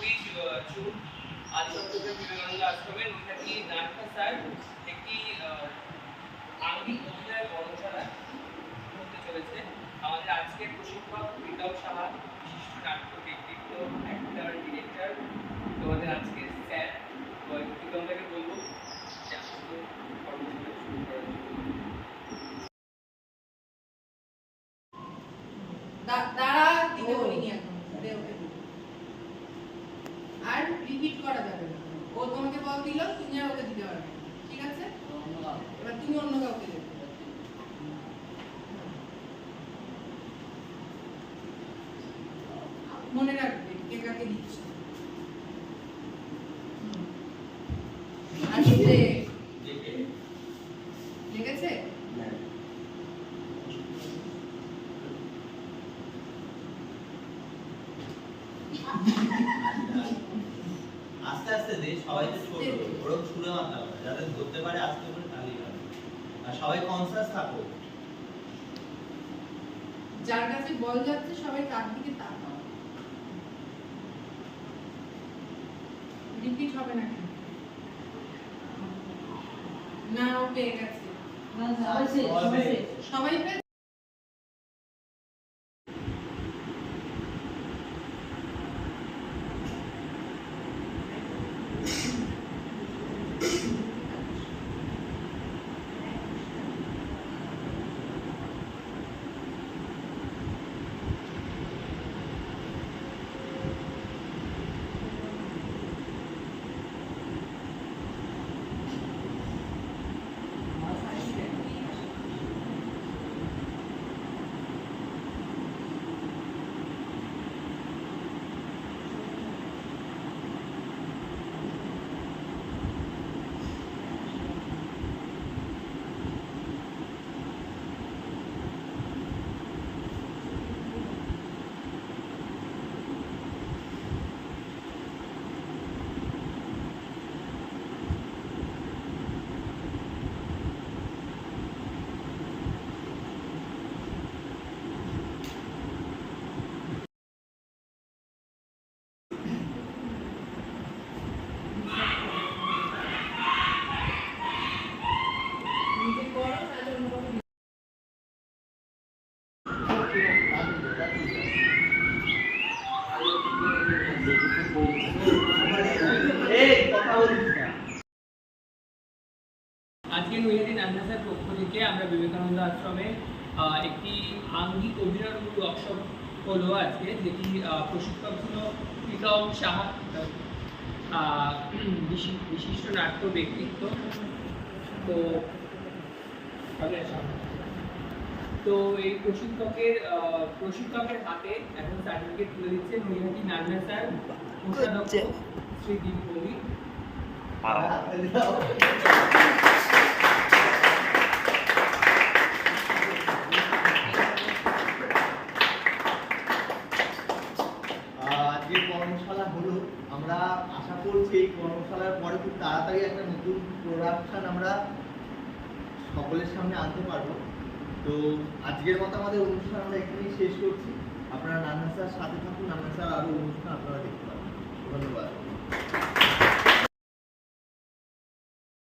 খুবই চুপ আদিসপ্তকে বিবেকানন্দ আশ্রমে নৈহাটি নাট্য স্যার একটি আঙ্গিক অভিনয় কর্মশালা হতে চলেছে। আমাদের আজকের প্রশিক্ষক প্রীতম সাহা, বিশিষ্ট নাট্য ব্যক্তিত্ব, অ্যাক্টর, ডিরেক্টর, তোমাদের আজকের স্যার প্রীতমদাকে বলবো যে আজকে কর্মশালা শুরু করার জন্য। দাঁড়া দিতে বলিনি এখন, আর রিপিট করা যাবে না। ও তোমাকে বল দিল, তুমি আর ওকে দিতে পারবে, ঠিক আছে? এবার তুমি অন্য কাউকে দেবে। মনে রাখবে কে কাকে দিচ্ছে। আসলে লেগেছে? আস্তে আস্তে দে, সবাই তো ছোট, ওরকম ছুঁড়ে মারতে হবে, যাতে ধরতে পারে আস্তে করে তাহলেই হবে। আর সবাই কনসাস থাকো। যার কাছে বল যাচ্ছে সবাই তার দিকে তাকাও। রিপিট হবে না কেন? না, ও পেয়ে গেছে। সবাই পেয়ে আজকে নৈহাটি নান্না স্যার পক্ষ থেকে আমরা বিবেকানন্দ আশ্রমে একটি আঙ্গিক অভিনয় ওয়ার্কশপ হলো আজকে, যেটি প্রশিক্ষক ছিল প্রীতম সাহা, বিশিষ্ট নাট্য ব্যক্তিত্ব। তো এই প্রশিক্ষকের হাতে এখন সার্টিফিকেট তুলে দিচ্ছে নৈহাটি নান্না স্যার কোষাধ্যক্ষ শ্রী দীপকবি। যে কর্মশালা হলো, আমরা আশা করছি এই কর্মশালার পরে খুব তাড়াতাড়ি একটা নতুন প্রোডাকশন আমরা সকলের সামনে আনতে পারবো। তো আজকের মতো আমাদের অনুষ্ঠান আমরা এখানেই শেষ করছি। আপনারা নান্না স্যার সাথে থাকুন, নান্না স্যার আরো অনুষ্ঠান আপনারা দেখতে পাবেন। ধন্যবাদ।